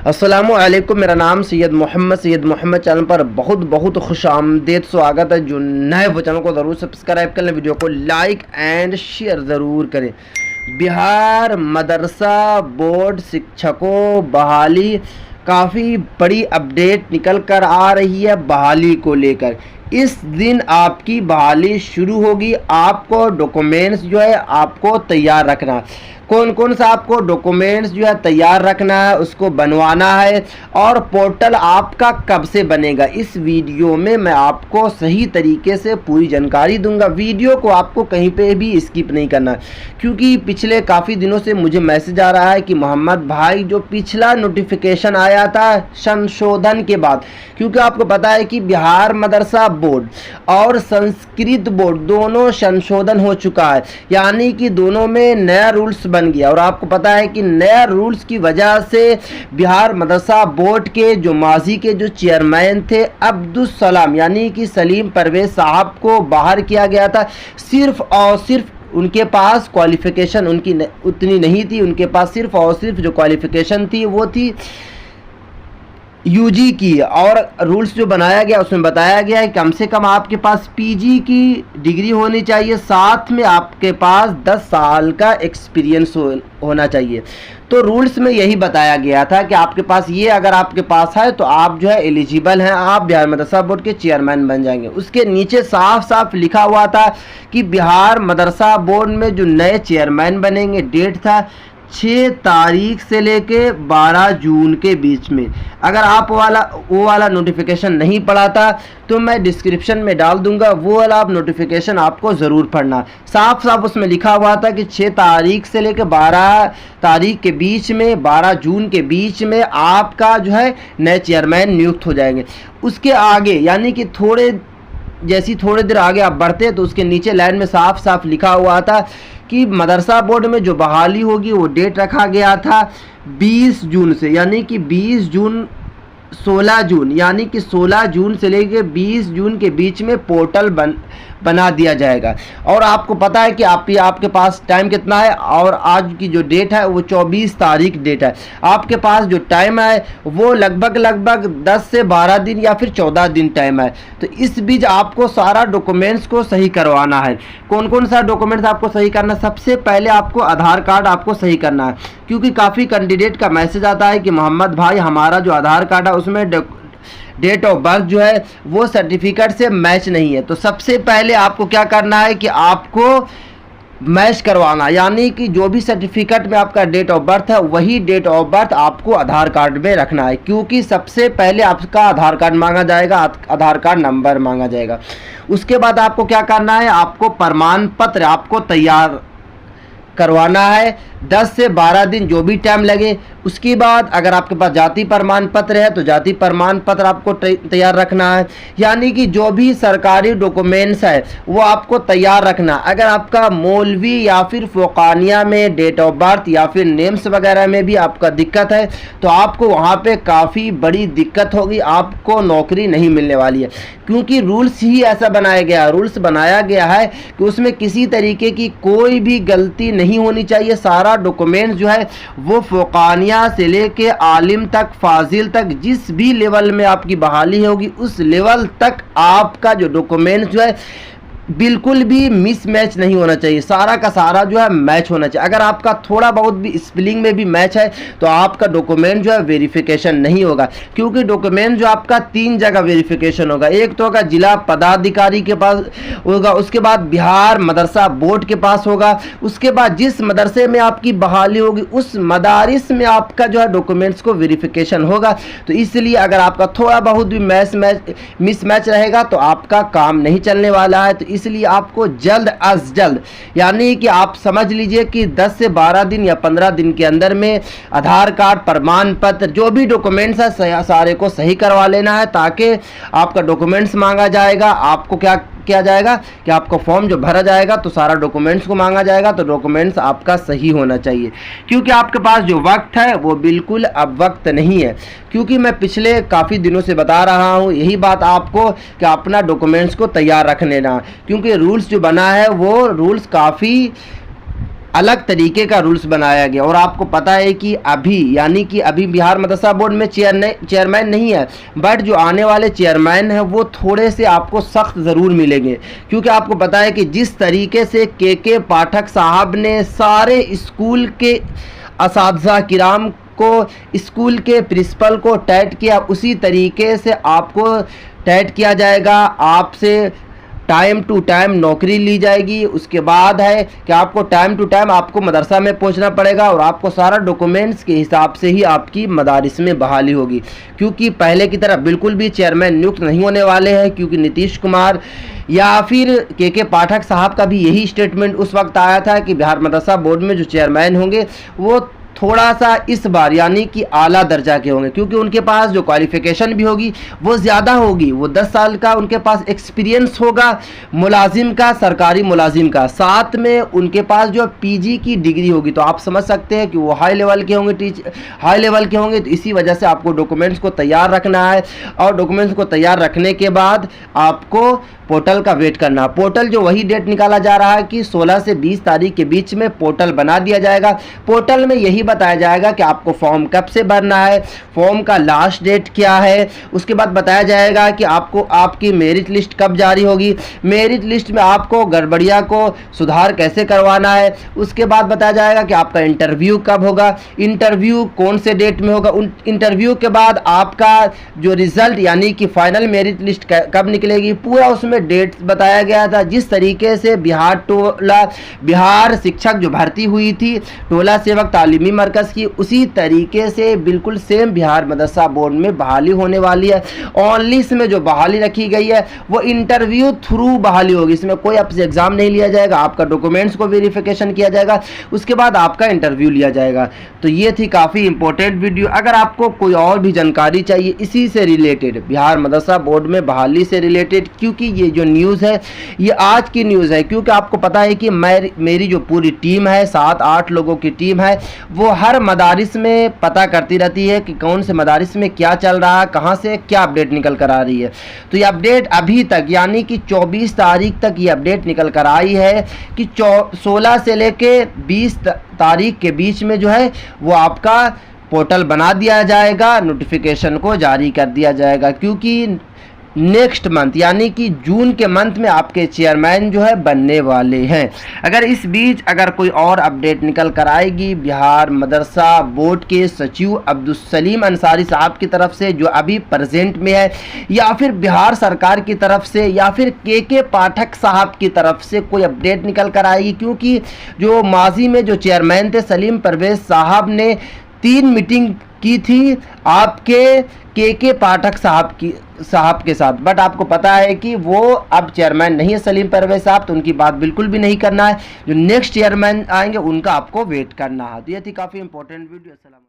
अस्सलामुअलैकुम, मेरा नाम सैयद मोहम्मद चैनल पर बहुत बहुत खुश आमदेद स्वागत है। जो नए वो चैनल को ज़रूर सब्सक्राइब कर लें, वीडियो को लाइक एंड शेयर ज़रूर करें। बिहार मदरसा बोर्ड शिक्षकों बहाली काफ़ी बड़ी अपडेट निकल कर आ रही है। बहाली को लेकर इस दिन आपकी बहाली शुरू होगी। आपको डॉक्यूमेंट्स जो है आपको तैयार रखना। कौन कौन सा आपको डॉक्यूमेंट्स जो है तैयार रखना है, उसको बनवाना है, और पोर्टल आपका कब से बनेगा, इस वीडियो में मैं आपको सही तरीके से पूरी जानकारी दूंगा। वीडियो को आपको कहीं पे भी स्किप नहीं करना, क्योंकि पिछले काफ़ी दिनों से मुझे मैसेज आ रहा है कि मोहम्मद भाई जो पिछला नोटिफिकेशन आया था संशोधन के बाद, क्योंकि आपको पता है कि बिहार मदरसा बोर्ड और संस्कृत बोर्ड दोनों संशोधन हो चुका है, यानी कि दोनों में नया रूल्स बन गया। और आपको पता है कि नया रूल्स की वजह से बिहार मदरसा बोर्ड के जो माजी के जो चेयरमैन थे अब्दुल सलाम यानी कि सलीम परवेज साहब को बाहर किया गया था। सिर्फ और सिर्फ उनके पास क्वालिफिकेशन उनकी उतनी नहीं थी। उनके पास सिर्फ और सिर्फ जो क्वालिफिकेशन थी वो थी यूजी की। और रूल्स जो बनाया गया उसमें बताया गया है कम से कम आपके पास पीजी की डिग्री होनी चाहिए, साथ में आपके पास 10 साल का एक्सपीरियंस होना चाहिए। तो रूल्स में यही बताया गया था कि आपके पास ये अगर आपके पास है तो आप जो है एलिजिबल हैं, आप बिहार मदरसा बोर्ड के चेयरमैन बन जाएंगे। उसके नीचे साफ साफ लिखा हुआ था कि बिहार मदरसा बोर्ड में जो नए चेयरमैन बनेंगे, डेट था 6 तारीख से लेके 12 जून के बीच में। अगर आप वो वाला नोटिफिकेशन नहीं पढ़ा था तो मैं डिस्क्रिप्शन में डाल दूंगा, वो वाला आप नोटिफिकेशन आपको ज़रूर पढ़ना। साफ साफ उसमें लिखा हुआ था कि 6 तारीख से लेकर 12 तारीख के बीच में, 12 जून के बीच में आपका जो है नए चेयरमैन नियुक्त हो जाएंगे। उसके आगे यानी कि थोड़े देर आगे आप बढ़ते तो उसके नीचे लाइन में साफ साफ लिखा हुआ था कि मदरसा बोर्ड में जो बहाली होगी वो डेट रखा गया था 20 जून से, यानी कि 20 जून 16 जून, यानी कि 16 जून से लेकर 20 जून के बीच में पोर्टल बना दिया जाएगा। और आपको पता है कि आपके पास टाइम कितना है, और आज की जो डेट है वो 24 तारीख डेट है। आपके पास जो टाइम है वो लगभग 10 से 12 दिन या फिर 14 दिन टाइम है। तो इस बीच आपको सारा डॉक्यूमेंट्स को सही करवाना है। कौन कौन सा डॉक्यूमेंट्स आपको सही करना है? सबसे पहले आपको आधार कार्ड आपको सही करना है, क्योंकि काफ़ी कैंडिडेट का मैसेज आता है कि मोहम्मद भाई हमारा जो आधार कार्ड है उसमें डेट ऑफ बर्थ जो है वो सर्टिफिकेट से मैच नहीं है। तो सबसे पहले आपको क्या करना है कि आपको मैच करवाना, यानी कि जो भी सर्टिफिकेट में आपका डेट ऑफ बर्थ है वही डेट ऑफ बर्थ आपको आधार कार्ड में रखना है, क्योंकि सबसे पहले आपका आधार कार्ड मांगा जाएगा, आधार कार्ड नंबर मांगा जाएगा। उसके बाद आपको क्या करना है, आपको प्रमाण पत्र आपको तैयार करवाना है 10 से 12 दिन जो भी टाइम लगे। उसके बाद अगर आपके पास जाति प्रमाण पत्र है तो जाति प्रमाण पत्र आपको तैयार रखना है, यानी कि जो भी सरकारी डॉक्यूमेंट्स है वो आपको तैयार रखना। अगर आपका मौलवी या फिर फ़ोकानिया में डेट ऑफ बर्थ या फिर नेम्स वगैरह में भी आपका दिक्कत है तो आपको वहाँ पे काफ़ी बड़ी दिक्कत होगी, आपको नौकरी नहीं मिलने वाली है, क्योंकि रूल्स ही ऐसा रूल्स बनाया गया है कि उसमें किसी तरीके की कोई भी गलती नहीं होनी चाहिए। सारा डॉक्यूमेंट जो है वो फ़ोकानिया से लेके आलिम तक, फाजिल तक, जिस भी लेवल में आपकी बहाली होगी उस लेवल तक आपका जो डॉक्यूमेंट जो है बिल्कुल भी मिसमैच नहीं होना चाहिए। सारा का सारा जो है मैच होना चाहिए। अगर आपका थोड़ा बहुत भी स्पेलिंग में भी मैच है तो आपका डॉक्यूमेंट जो है वेरिफिकेशन नहीं होगा, क्योंकि डॉक्यूमेंट जो आपका 3 जगह वेरिफिकेशन होगा। एक तो होगा जिला पदाधिकारी के पास होगा, उसके बाद बिहार मदरसा बोर्ड के पास होगा, उसके बाद जिस मदरसे में आपकी बहाली होगी उस मदारिस में आपका जो है डॉक्यूमेंट्स को वेरिफिकेशन होगा। तो इसलिए अगर आपका थोड़ा बहुत भी मिसमैच रहेगा तो आपका काम नहीं चलने वाला है। तो इसलिए आपको जल्द अज जल्द, यानी कि आप समझ लीजिए कि 10 से 12 दिन या 15 दिन के अंदर में आधार कार्ड, प्रमाण पत्र, जो भी डॉक्यूमेंट्स है सारे को सही करवा लेना है, ताकि आपका डॉक्यूमेंट्स मांगा जाएगा। आपको क्या किया जाएगा कि आपका फॉर्म जो भरा जाएगा तो सारा डॉक्यूमेंट्स को मांगा जाएगा, तो डॉक्यूमेंट्स आपका सही होना चाहिए, क्योंकि आपके पास जो वक्त है वो बिल्कुल अब वक्त नहीं है। क्योंकि मैं पिछले काफ़ी दिनों से बता रहा हूँ यही बात आपको कि अपना डॉक्यूमेंट्स को तैयार रख लेना, क्योंकि रूल्स जो बना है वो रूल्स काफ़ी अलग तरीके का रूल्स बनाया गया। और आपको पता है कि अभी बिहार मदरसा बोर्ड में चेयरमैन नहीं है, बट जो आने वाले चेयरमैन हैं वो थोड़े से आपको सख्त ज़रूर मिलेंगे, क्योंकि आपको पता है कि जिस तरीके से के पाठक साहब ने सारे स्कूल के असातिज़ा किराम को, स्कूल के प्रिंसिपल को टैट किया, उसी तरीके से आपको टैट किया जाएगा। आपसे टाइम टू टाइम नौकरी ली जाएगी। उसके बाद है कि आपको टाइम टू टाइम आपको मदरसा में पहुंचना पड़ेगा और आपको सारा डॉक्यूमेंट्स के हिसाब से ही आपकी मदारिस में बहाली होगी, क्योंकि पहले की तरह बिल्कुल भी चेयरमैन नियुक्त नहीं होने वाले हैं, क्योंकि नीतीश कुमार या फिर के पाठक साहब का भी यही स्टेटमेंट उस वक्त आया था कि बिहार मदरसा बोर्ड में जो चेयरमैन होंगे वो थोड़ा सा इस बार यानी कि आला दर्जा के होंगे, क्योंकि उनके पास जो क्वालिफिकेशन भी होगी वो ज़्यादा होगी। वो 10 साल का उनके पास एक्सपीरियंस होगा मुलाजिम का, सरकारी मुलाजिम का, साथ में उनके पास जो पीजी की डिग्री होगी। तो आप समझ सकते हैं कि वो हाई लेवल के होंगे। तो इसी वजह से आपको डॉक्यूमेंट्स को तैयार रखना है, और डॉक्यूमेंट्स को तैयार रखने के बाद आपको पोर्टल का वेट करना। पोर्टल जो वही डेट निकाला जा रहा है कि 16 से 20 तारीख के बीच में पोर्टल बना दिया जाएगा। पोर्टल में यही बताया जाएगा कि आपको फॉर्म कब से भरना है, फॉर्म का लास्ट डेट क्या है। उसके बाद बताया जाएगा कि आपको आपकी मेरिट लिस्ट कब जारी होगी, मेरिट लिस्ट में आपको गड़बड़िया को सुधार कैसे करवाना है। उसके बाद बताया जाएगा कि आपका इंटरव्यू कब होगा, इंटरव्यू कौन से डेट में होगा। उन इंटरव्यू के बाद आपका जो रिजल्ट यानी कि फाइनल मेरिट लिस्ट कब निकलेगी, पूरा उसमें डेट बताया गया था। जिस तरीके से बिहार शिक्षक जो भर्ती हुई थी टोला सेवक तालीमी मरकज़ की, उसी तरीके से बिल्कुल सेम बिहार मदरसा बोर्ड में बहाली होने वाली है। ओनली इसमें जो बहाली रखी गई है वो इंटरव्यू थ्रू बहाली होगी। इसमें कोई आपसे एग्जाम नहीं लिया जाएगा, आपका डॉक्यूमेंट्स को वेरिफिकेशन किया जाएगा, उसके बाद आपका इंटरव्यू लिया जाएगा। तो ये थी काफ़ी इंपॉर्टेंट वीडियो। अगर आपको कोई और भी जानकारी चाहिए इसी से रिलेटेड, बिहार मदरसा बोर्ड में बहाली से रिलेटेड, क्योंकि ये जो न्यूज़ है ये आज की न्यूज़ है, क्योंकि आपको पता है कि मेरी जो पूरी टीम है 7-8 लोगों की टीम है, वो हर मदारिस में पता करती रहती है कि कौन से मदारिस में क्या चल रहा है, कहाँ से क्या अपडेट निकल कर आ रही है। तो ये अपडेट अभी तक यानी कि 24 तारीख तक ये अपडेट निकल कर आई है कि 16 से लेके 20 तारीख के बीच में जो है वो आपका पोर्टल बना दिया जाएगा, नोटिफिकेशन को जारी कर दिया जाएगा, क्योंकि नेक्स्ट मंथ यानी कि जून के मंथ में आपके चेयरमैन जो है बनने वाले हैं। अगर इस बीच अगर कोई और अपडेट निकल कर आएगी बिहार मदरसा बोर्ड के सचिव अब्दुल सलीम अंसारी साहब की तरफ से, जो अभी प्रेजेंट में है, या फिर बिहार सरकार की तरफ से, या फिर के पाठक साहब की तरफ से कोई अपडेट निकल कर आएगी, क्योंकि जो माजी में जो चेयरमैन थे सलीम परवेज साहब ने 3 मीटिंग की थी आपके के पाठक साहब के साथ, बट आपको पता है कि वो अब चेयरमैन नहीं है सलीम परवेज साहब, तो उनकी बात बिल्कुल भी नहीं करना है। जो नेक्स्ट चेयरमैन आएंगे उनका आपको वेट करना है। तो ये थी काफ़ी इंपॉर्टेंट वीडियो। अस्सलाम।